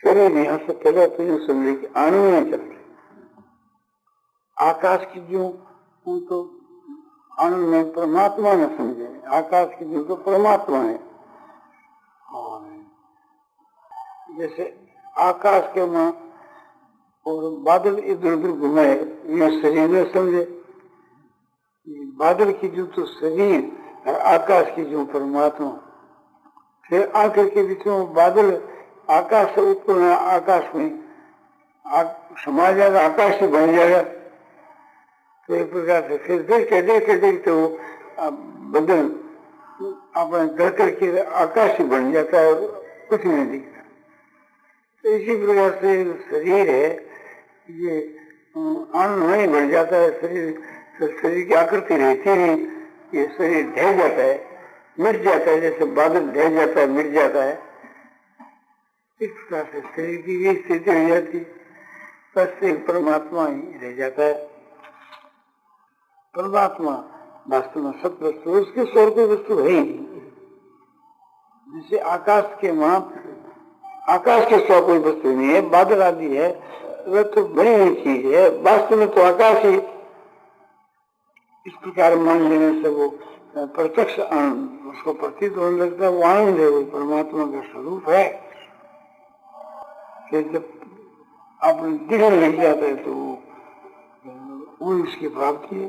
शरीर यहाँ से चले तो यूं समझे कि अणु में चल रहे। आकाश की जो तो अणु में परमात्मा न समझे, आकाश की जो तो परमात्मा है। और जैसे आकाश के मां और बादल इधर उधर घुमाए, यह शरीर न समझे। बादल की जो तो शरीर और आकाश की जो परमात्मा, फिर आखिर के बीच में बादल आकाश से ऊपर, आकाश में समा जाएगा, आकाश से बन जाएगा। तो एक प्रकार से फिर देखते वो बदल अपने घर करके आकाश ही बन जाता है और कुछ नहीं दिखता। तो इसी प्रकार से शरीर है, ये अणु नहीं बन जाता है। शरीर की आकृति रहती नहीं, ये शरीर ढह जाता है, मिट जाता है, जैसे बादल ढह जाता है, मिट जाता है। इस प्रकार से शरीर की भी स्थिति हो जाती, बस एक परमात्मा ही रह जाता है। परमात्मा वास्तव में सत्य वस्तु, उसके स्वर की वस्तु है ही। जैसे आकाश के मां, आकाश के स्वर कोई वस्तु नहीं है, बादल आदि है, वह तो बड़ी हुई चीज है, वास्तव में तो आकाश ही। इस प्रकार मान लेने से वो प्रत्यक्ष आनंद उसको प्रतीत होने लगता है, वो आनंद है, वो परमात्मा का स्वरूप है। कि जब आपने दिखने लग जाता है तो वो इसकी प्राप्ति है।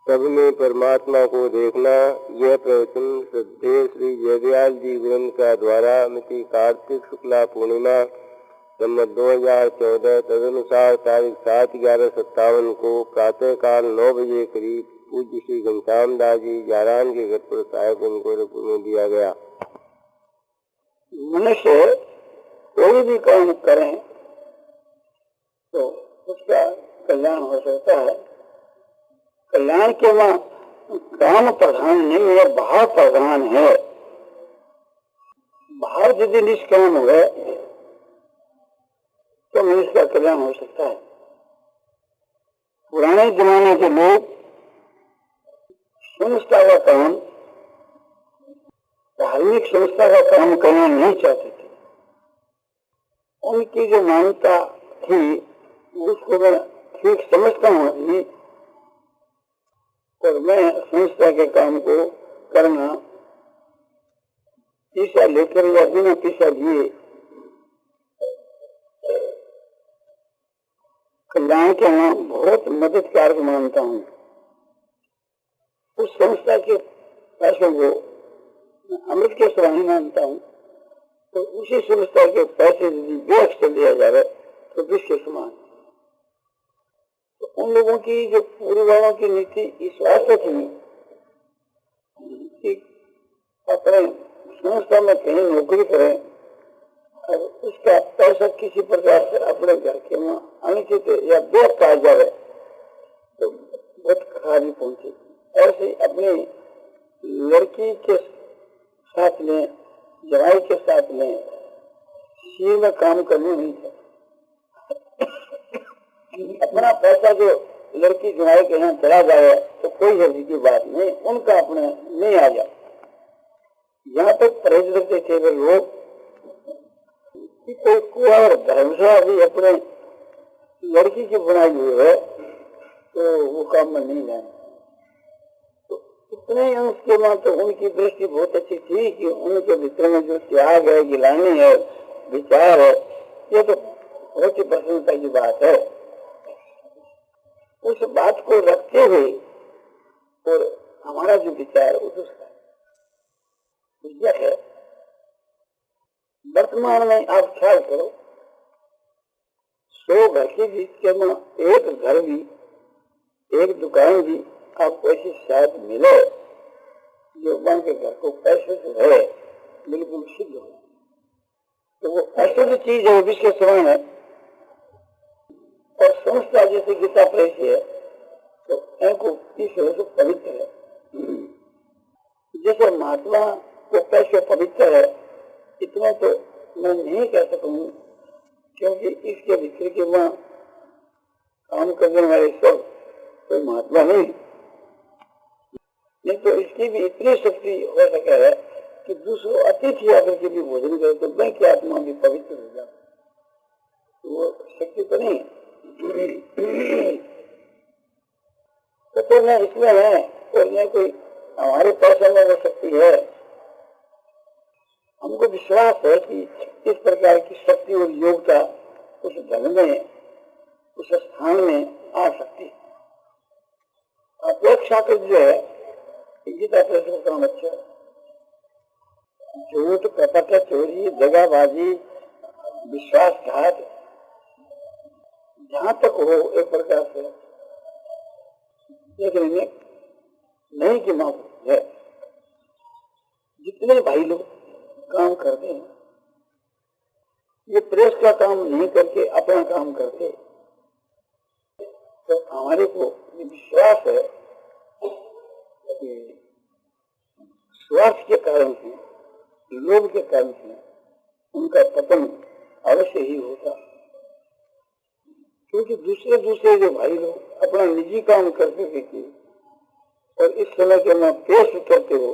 सबने परमात्मा को देखना। यह प्रवचन श्रद्धेय श्री जयदयाल जी ग्रंथ का द्वारा मिति कार्तिक शुक्ला पूर्णिमा संवत 2014 तदनुसार तारीख 7/11/57 को प्रातः काल 9 बजे करीब पूज्य श्री घनश्याम दास जी जारान के घर पर साहेब गोरखपुर में दिया गया। मनुष्य कोई भी काम करें तो उसका कल्याण हो सकता है। कल्याण के वहां काम प्रधान नहीं है, भाव प्रधान है। भाव यदि निष्काम हुए तो मनुष्य का कल्याण हो सकता है। पुराने जमाने के लोग संस्था का काम, धार्मिक संस्था का काम करना नहीं चाहते थे। उनकी जो मान्यता थी उसको मैं ठीक समझता हूँ अभी, और मैं संस्था के काम को करना पैसा लेकर या बिना पैसा लिए कल्याण के नाम बहुत मददगार मानता हूँ। उस संस्था के पैसों को अमृत के समान मानता हूँ, तो उसी संस्था के पैसे यदि व्यर्थ कर दिया जाए तो विष के समान। तो उन लोगों की जो पूर्वजों की नीति इस वास्ते थी कि अपने संस्था में कहीं नौकरी करें और उसका पैसा किसी प्रकार से अपने घर के वहां अनुचित या व्यर्थ पाया जाए तो बहुत खराबी पहुंची। ऐसे अपनी लड़की के साथ में, जवाई के साथ में सी में काम करने नहीं थे। अपना पैसा जो लड़की जवाई के यहाँ चला जाए तो कोई हर्जी की बात नहीं, उनका अपने नहीं आ जाए। यहाँ तक परहेज रखते थे वे लोग कि कोई कुंवर धर्मशाला भी अपने लड़की की बनाई हुई है तो वो काम में नहीं जाए। तो इतने अंश के वहां तो उनकी दृष्टि बहुत अच्छी थी कि उनके भीतर में जो त्याग है, गिलानी है, विचार है, ये तो बहुत ही प्रसन्नता की बात है। उस बात को रखते हुए और हमारा जो विचार उसका यह है, वर्तमान में आप ख्याल करो 100 घर के बीच के में एक घर भी, एक दुकान भी आपको ऐसी शायद मिले जो बन के घर को पैसे से है बिल्कुल सिद्ध हो। तो वो अशुद्ध चीज है, विष के समान है। और संस्था जैसे गीता प्रेस है तो इनको से पवित्र है। जैसे महात्मा को पैसे पवित्र है, इतना तो मैं नहीं कह सकूं, क्योंकि इसके भीतर के वहां काम करने वाले सब कोई महात्मा नहीं तो इसकी भी इतनी शक्ति हो सके है कि दूसरों अतिथि आकर के भी भोजन करे तो मैं की आत्मा भी पवित्र हो जाए। वो शक्ति तो नहीं तो न इसमें है और न कोई हमारे पैसे में वो शक्ति है। हमको विश्वास है कि इस प्रकार की शक्ति और योग्यता उस धन में उस स्थान में आ सकती है। अपेक्षा तो जो है गीता प्रश्न काम अच्छा, झूठ कपट चोरी दगाबाजी विश्वासघात जहां तक हो एक प्रकार से देखने में नहीं की मांग है। जितने भाई लोग काम करते हैं ये प्रेस का काम नहीं करके अपना काम करते, तो हमारे को ये विश्वास है कि स्वार्थ के कारण से लोभ के कारण से उनका पतन अवश्य ही होता। क्योंकि दूसरे जो भाई लोग अपना निजी काम करते थे और इस समय के मां पेश उतरते हो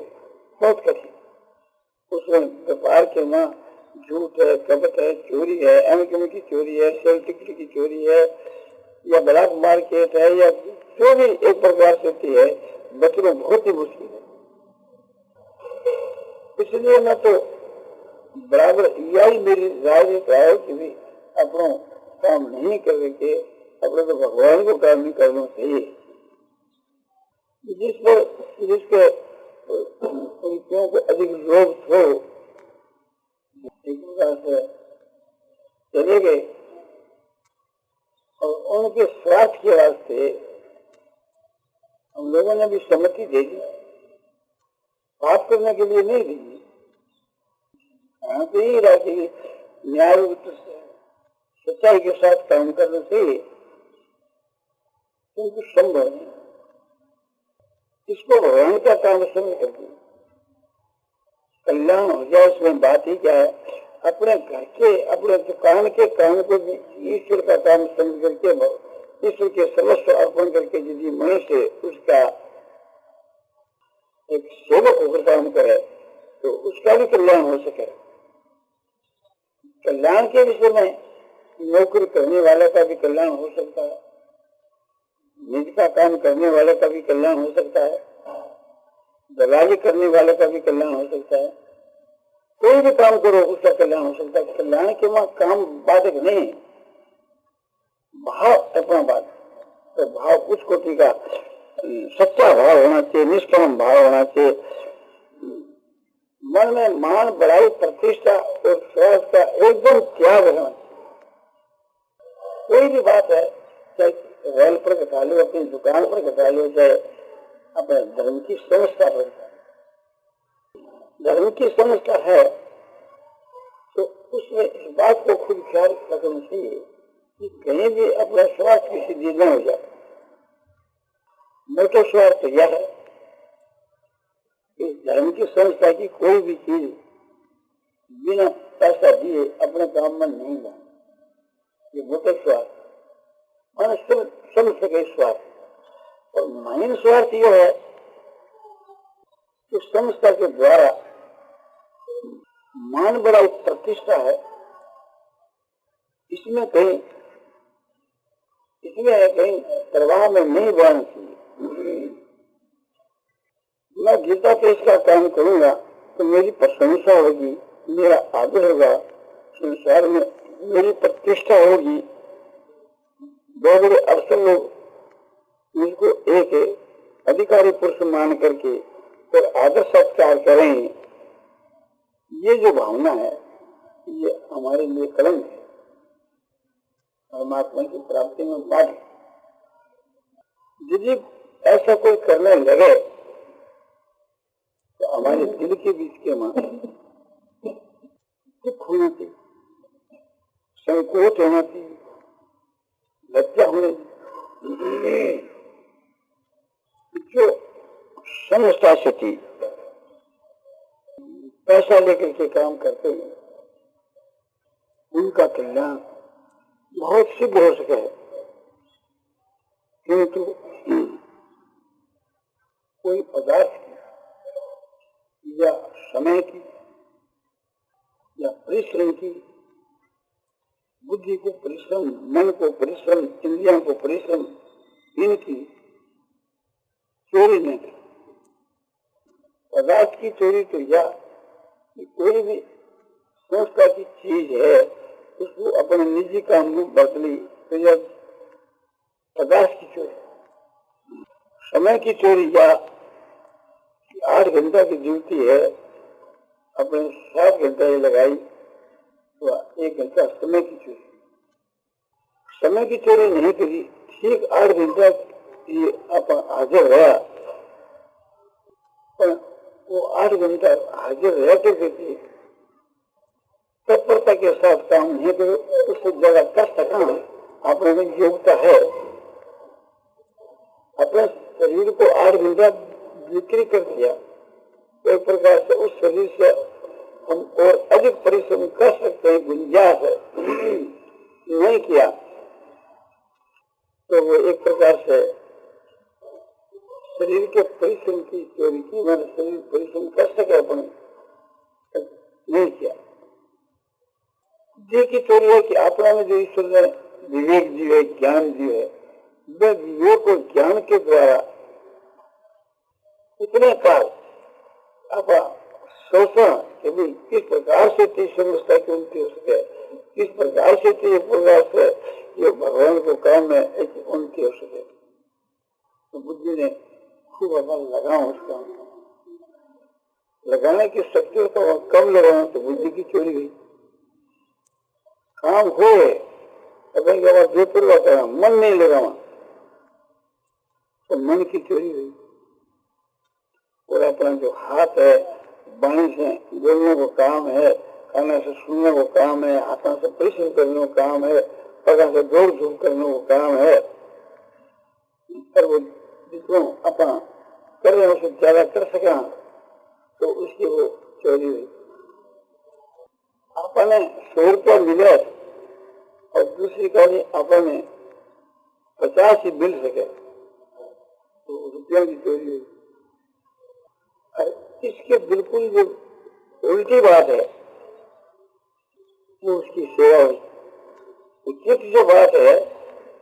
बहुत कठिन। उसमें व्यापार के मां झूठ है, कपट है, चोरी है, एमकम की चोरी है, सेल टिकट की चोरी है या ब्लैक मार्केट है या जो भी एक प्रकार से होती है, बचना बहुत ही मुश्किल है। इसलिए मैं तो बराबर यही मेरी राय है कि भी अपना काम नहीं करके अपने तो भगवान को काम नहीं करना चाहिए। जिसके उनको अधिक लोभ हो एक प्रकार से चले गए और उनके स्वार्थ के वास्ते हम लोगों ने भी सम्मति दे दी, पाप करने के लिए नहीं दी। हाँ तो यही रहा कि न्याय सच्चाई के साथ काम करना चाहिए, क्योंकि संभव नहीं। इसको भगवान का काम समझ करके कल्याण हो जाए, उसमें बात ही क्या है। अपने घर के अपने दुकान के काम को भी ईश्वर का काम समझ करके ईश्वर के सर्वस्व अर्पण करके यदि मनुष्य उसका एक सेवक होकर काम करे तो उसका भी कल्याण हो सके। कल्याण के विषय में नौकरी करने वाले का भी कल्याण हो सकता है, निज का काम करने वाले का भी कल्याण हो सकता है, दलाली करने वाले का भी कल्याण हो सकता है। कोई भी काम करो उसका कल्याण हो सकता है। कल्याण के वहां काम बाधक नहीं, भाव अपना बात। तो भाव उस कोटि का सच्चा भाव होना चाहिए, निष्काम भाव होना चाहिए। मन में मान बड़ाई प्रतिष्ठा और स्वार्थ का एकदम त्याग रहना। कोई भी बात है, चाहे रेल पर घटा लो, अपनी दुकान पर घटा लो, चाहे अपने धर्म की संस्था पर, धर्म की संस्था है तो उसमें इस बात को खुद ख्याल रखना चाहिए कि कहीं भी अपना स्वार्थ की सिद्धि न हो जाए। मोटा स्वार्थ यह है इस धर्म की संस्था की कोई भी चीज बिना पैसा दिए अपने काम में नहीं लाए, ये मोटा स्वार्थ मान समझ सके स्वार्थ। और माइन स्वार्थ यह है कि संस्था के द्वारा मान बड़ा प्रतिष्ठा है, इसमें कहीं प्रवाह में नहीं बढ़ना चाहिए। मैं गीता प्रेस का काम करूंगा तो मेरी प्रशंसा होगी, मेरा आदर होगा, संसार में मेरी प्रतिष्ठा होगी, बड़े बड़े अफसर लोग मुझको एक अधिकारी पुरुष मान करके और आदर सत्कार करें। ये जो भावना है ये हमारे लिए कलंक है, परमात्मा की प्राप्ति में बात। यदि ऐसा कोई करने लगे तो हमारे दिल के बीच के मां दुख होना चाहिए, संकोच होना चाहिए, लज्जा होनी चाहिए। जो संस्था से थी पैसा लेकर के काम करते हैं उनका कल्याण बहुत सिद्ध हो सके, किंतु कोई पदार्थ की या समय की या परिश्रम की बुद्धि को परिश्रम, मन को परिश्रम, इंद्रियों को परिश्रम, इनकी चोरी नहीं। पदार्थ की चोरी तो यह कि कोई भी संस्था की चीज है उसको अपने निजी काम में बदली तो यह पदार्थ की चोरी। समय की चोरी या 8 घंटा की ड्यूटी है, अपने 7 घंटा ये लगाई तो 1 घंटा समय की चोरी। समय की चोरी नहीं करी, ठीक 8 घंटा हाजिर रहा, पर वो 8 घंटा हाजिर रहते थे तत्परता के साथ काम नहीं करो, उस जगह कर सका अपने में योग्यता है। अपने शरीर को 8 घंटा बिक्री कर दिया तो एक प्रकार से उस शरीर से हम और अधिक परिश्रम कर सकते हैं, गुंजाइश है। नहीं किया तो वो एक प्रकार से शरीर के परिश्रम की चोरी की। मैंने शरीर परिश्रम कर सके अपने, नहीं किया। बुद्धि की चोरी है कि अपना में जो ईश्वर ने विवेक दिए है, ज्ञान दिए है, वह विवेक और ज्ञान के द्वारा इतने काल आप सोचा कि भाई किस प्रकार से तीस समझता की उन्नति हो सके, किस प्रकार से तीस प्रकार से ये भगवान को काम में ऐसी उन्नति हो सके। तो बुद्धि ने खूब अपन लगाओ उस काम को, लगाने की शक्ति हो तो कम लगाओ तो बुद्धि की चोरी हुई। काम हो बेपूर्वक मन नहीं लगावा तो मन की चोरी हुई। और अपना जो हाथ है, बाणी से बोलने को काम है, कानों से सुनने को काम है, हाथों से परिश्रम करने को काम है, पैरों से दौड़ धूप करने को काम है, पर वो जितना अपना कर रहे उससे ज्यादा कर सका तो उसकी वो चोरी हुई। अपने 100 रुपया मिले और दूसरी गाड़ी अपने 50 ही मिल सके तो रुपया की चोरी हुई। इसके बिल्कुल जो उल्टी बात है वो उसकी सेवा हुई। उचित जो बात है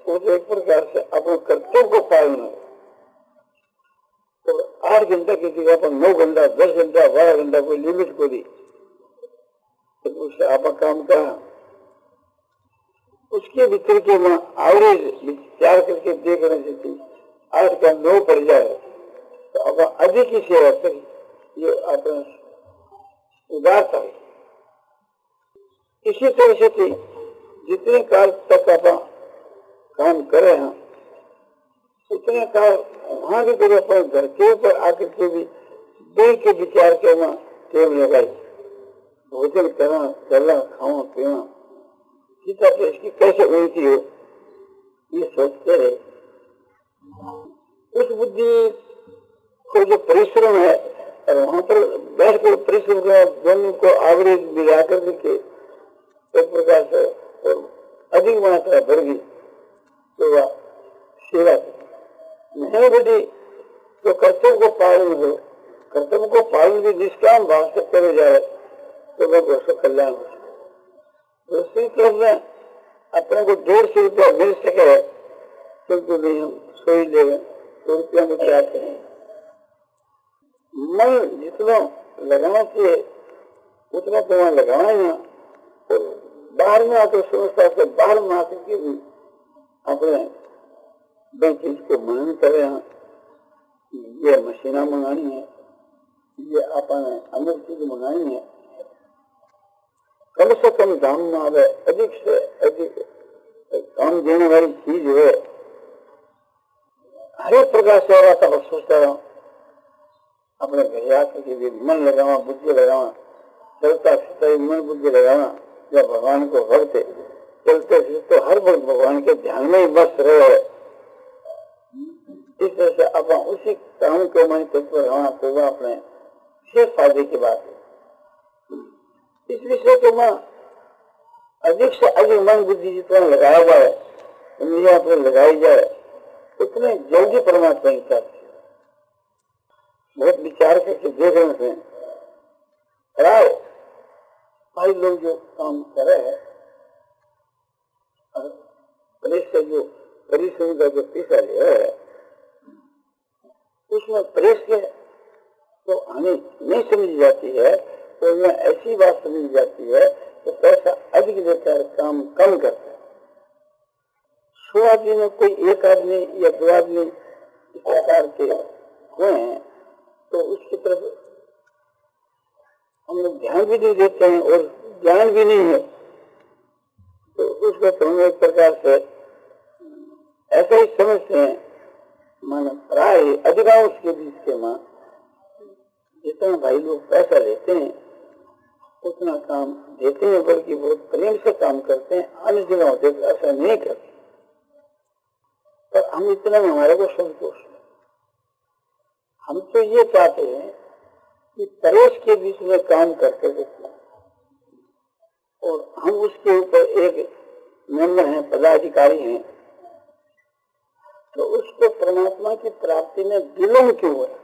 वो तो एक प्रकार से अपने कर्तव्य को पालन है। तो 8 घंटा की जगह पर 9 घंटा, 10 घंटा, 12 घंटा कोई लिमिट को दी तो उससे आपका काम कहा। उसके भीतर के वहां एवरेज विचार करके देखने से 8 का 9 पड़ जाए तो अब अधिक ही सेवा करी, ये अपना उदारता है। इसी तरह से जितने काल तक आप काम करे हैं उतने काल वहां भी कभी अपने घर के ऊपर आकर के भी देह के विचार के वहां टेम लगाई, भोजन करना, चलना, खाना पीना, सीता तो इसकी कैसे उन्नति हो ये सोचते रहे। उस बुद्धि को जो परिश्रम है और वहां पर बैठ कर परिश्रम दोनों को एवरेज मिला कर देखे एक प्रकार से अधिक मात्रा बढ़ गई तो वह सेवा नहीं बढ़ी तो कर्तव्य को पालन हो, कर्तव्य को पालन भी निष्काम भाव से करे जाए तो वह उसका कल्याण हो सके। दूसरी तरफ में अपने को 150 रुपया मिल सके तो नहीं हम सो ही लेंगे तो रुपया में क्या करें। मन जितना लगाना चाहिए उतना तो वहां लगाना ही ना, तो बाहर में आकर समझता से बाहर में आकर के भी अपने दो चीज को मनन करे हैं। ये मशीना मंगानी है, ये अपने अमुक चीज मंगानी है, कम से कम दाम में आवे, अधिक से अधिक काम देने वाली चीज है। हर एक प्रकार से और आता सोचता रहा अपने घर आकर के भी मन लगावा, बुद्धि लगावा, चलता फिरता मन बुद्धि लगावा, जब भगवान को भरते चलते फिरते हर वक्त भगवान के ध्यान में ही बस रहे। इस तरह से अपन उसी काम को मन तत्व लगाना को वह अपने विशेष फायदे की बात है। इस विषय को मैं अधिक से अधिक मन बुद्धि जितना लगाया जाए, इंद्रियां अपने लगाई जाए उतने जल्दी परमात्मा की प्राप्ति। बहुत विचार करके देखने से भाई लोग जो काम करे है प्रेस से जो परिश्रम का जो पैसा है उसमें प्रेस के तो हमें नहीं समझी जाती है, तो उसमें ऐसी बात समझी जाती है कि पैसा अधिक देता है, काम कम करता है। 100 आदमी में कोई एक आदमी या 2 आदमी इस प्रकार के हुए हैं तो उसकी तरफ हम लोग ध्यान भी नहीं देते हैं और ज्ञान भी नहीं है, तो उसको तो हम एक प्रकार से ऐसा ही समझते हैं। मानो प्राय अधिकांश के बीच के मां जितना भाई लोग पैसा लेते हैं उतना काम देते हैं, बल्कि बहुत प्रेम से काम करते हैं। अन्य जगह होते ऐसा नहीं करते, पर हम इतना में हमारे को संतोष है। हम तो ये चाहते हैं कि परेश के बीच में काम करके देखें और हम उसके ऊपर एक मेंबर हैं, पदाधिकारी हैं, तो उसको परमात्मा की प्राप्ति में विलंब क्यों हो रहा,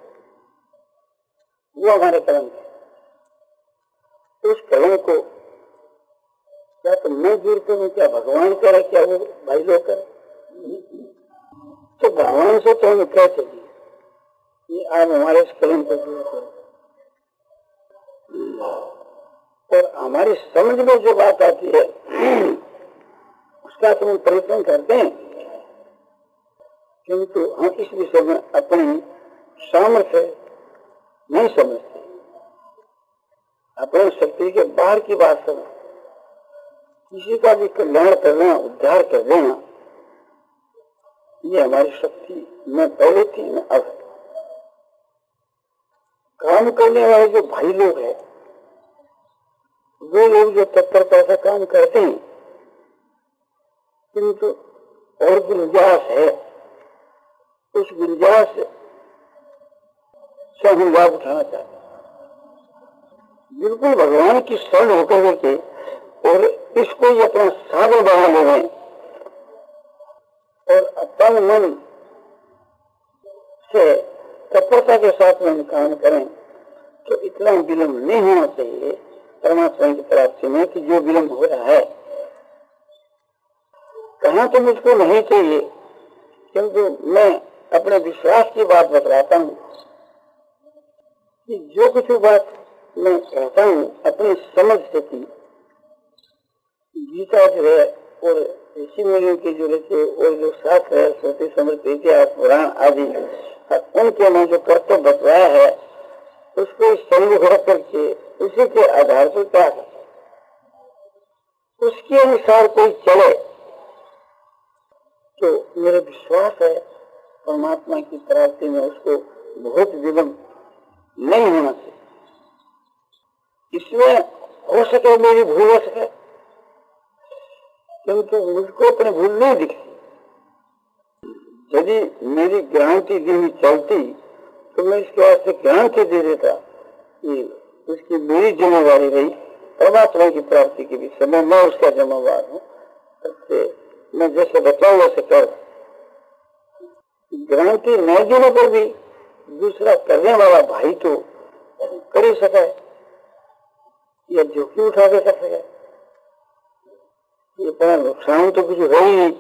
वो हमारे कर्म है। उस कर्म को क्या तो मैं दूर करूं, क्या भगवान करे, क्या वो भाई लोग करे? तो भगवान से तो हमें क्या चाहिए कि आप हमारे इस कर्म को दूर करो, और हमारी समझ में जो बात आती है उसका तो हम प्रयत्न करते हैं, किंतु हम इस विषय में अपनी सामर्थ्य नहीं समझते, अपनी शक्ति के बाहर की बात समझ। किसी का भी कल्याण करना, उद्धार कर देना, ये हमारी शक्ति में पहले थी, न अब। काम करने वाले जो भाई लोग हैं, वो लोग जो तत्परता से काम करते हैं, किंतु और गुंजाइश है, उस गुंजाइश से हम लाभ उठाना चाहते हैं। बिल्कुल भगवान की शरण होकर के और इसको ही अपना साधन बना लें और अपन मन से तत्परता के साथ में हम काम करें, तो इतना विलंब नहीं होना चाहिए परमात्मा की प्राप्ति में कि जो विलंब हो रहा है। कहना तो मुझको नहीं चाहिए, किंतु मैं अपने विश्वास की बात बतलाता हूँ कि जो कुछ बात मैं कहता हूँ अपनी समझ से की, गीता जो है और ऋषि मुनियों की जो रचे और जो शास्त्र है, श्रुति समृत इतिहास पुराण आदि, उनके में जो कर्तव्य बतलाया है उसको सम्मुख रख करके उसी के आधार पर क्या है, उसके अनुसार कोई चले तो मेरा विश्वास है परमात्मा की प्राप्ति में उसको बहुत विलंब नहीं होना चाहिए। इसमें हो सके मेरी भूल हो सके, किंतु मुझको अपनी भूल नहीं दिखती। यदि मेरी गारंटी दी हुई चलती तो मैं इसके वास्ते गारंटी दे देता कि उसकी मेरी जिम्मेवारी रही परमात्मा की प्राप्ति के विषय में, मैं उसका जिम्मेवार हूँ, मैं जैसे बताऊँ वैसे कर। गारंटी न देने पर भी दूसरा करने वाला भाई तो कर ही सका है, या झुकी उठा के कर सके। ये बड़ा नुकसान तो कुछ हो ही नहीं,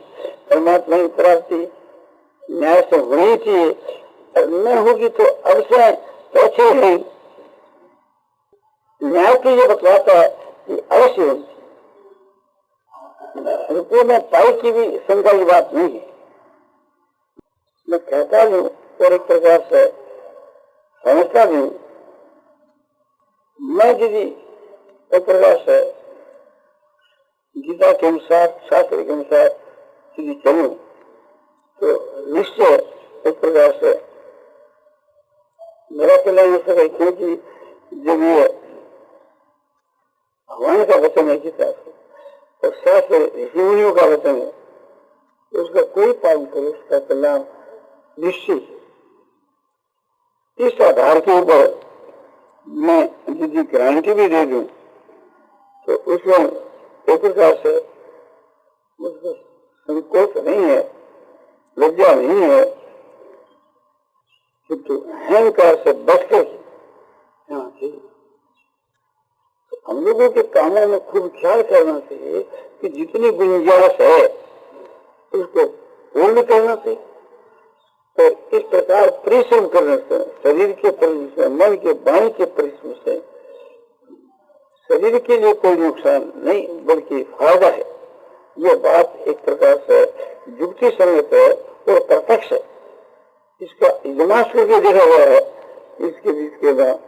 परमात्मा की प्राप्ति न्याय से होनी चाहिए, और न होगी तो अवश्य तो अच्छे नहीं। न्याय तो ये बतलाता है कि अवश्य होनी चाहिए, रुपये में पाई की भी शंका की बात नहीं है। मैं कहता हूँ और एक प्रकार से समझता भी हूँ। मैं यदि एक प्रकार से गीता के अनुसार, शास्त्र के अनुसार यदि चलूं तो निश्चय एक प्रकार से मेरा कल्याण हो सके, क्योंकि जब ये भगवान का वचन है गीता और शास्त्र ऋषि मुनियों का वचन है, तो उसका कोई पालन करे उसका कल्याण निश्चित। इस आधार के ऊपर मैं यदि गारंटी भी दे दूं तो उसमें एक प्रकार से मुझको संकोच नहीं है, लज्जा नहीं है, किंतु अहंकार से बचकर रहना चाहिए। तो हम लोगों के कामों में खूब ख्याल करना चाहिए कि जितनी गुंजाइश है उसको पूर्ण करना से, तो इस प्रकार परिश्रम करने से, शरीर के परिश्रम से, मन के वाणी के परिश्रम से शरीर के लिए कोई नुकसान नहीं बल्कि फायदा है। ये बात एक प्रकार से युक्ति संगत है और प्रत्यक्ष है। इसका इजमास करके देखा हुआ है। इसके बीच के बाद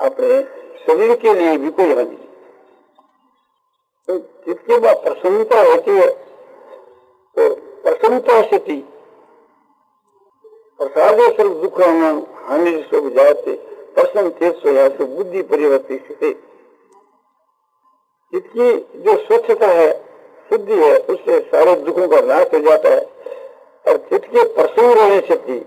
अपने शरीर के लिए भी कोई हानि नहीं। तो जिसके बाद प्रसन्नता होती है तो प्रसन्नता से थी प्रसादे सर्व दुख हानि सुख जाते प्रसन्न तेज से बुद्धि परिवर्तित से। इसकी जो स्वच्छता है, शुद्धि है, उससे सारे दुखों का नाश हो जाता है। और चित्त के प्रसन्न रहने से थी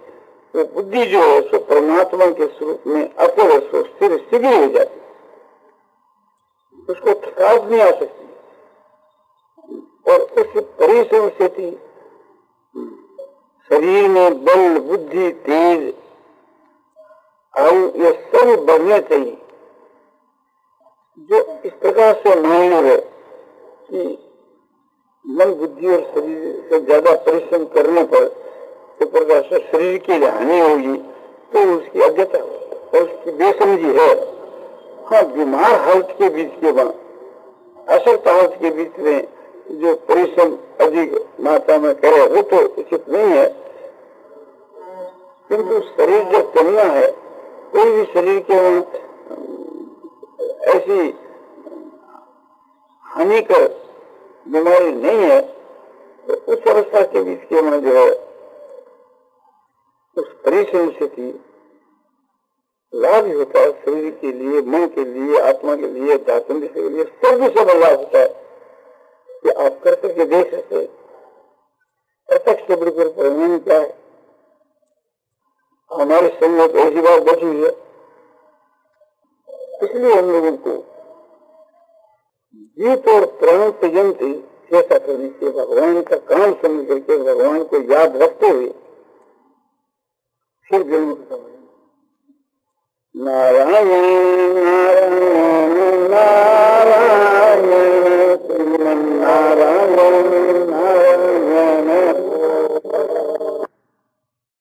तो बुद्धि जो है सो परमात्मा के स्वरूप में अकुल है, सो स्थिर शीघ्र हो जाती, उसको थकावट नहीं आ सकती। और उस परिश्रम से थी शरीर में बल, बुद्धि, तेज, आयु ये सब बढ़ने चाहिए। जो इस प्रकार से मान लो है कि मन, बुद्धि और शरीर से ज्यादा परिश्रम करने पर तो प्रकार से शरीर की हानि होगी, तो उसकी अज्ञता और उसकी बेसमझी है। हाँ, बीमार हालत के बीच के बाद, असक्त हालत के बीच में जो परिश्रम अधिक मात्रा में करे वो तो उचित नहीं है। किंतु शरीर जब कमिया है, कोई भी शरीर के ऐसी हानिकर बीमारी नहीं है, तो उस अवस्था के बीच के में जो है उस परिश्रम से थी लाभ होता है। शरीर के लिए, मन के लिए, आत्मा के लिए, धातु के लिए सब लाभ होता है कि आप कर करके देख सकते। प्रत्यक्ष से बढ़कर परिणाम क्या है? हमारे संग में ऐसी बात बची है, इसलिए हम लोगों को जीत और प्राण पर्यंत चेष्टा करनी चाहिए। भगवान का काम समझ करके, भगवान को याद रखते हुए फिर जन्म खत्म। नारायण नारायण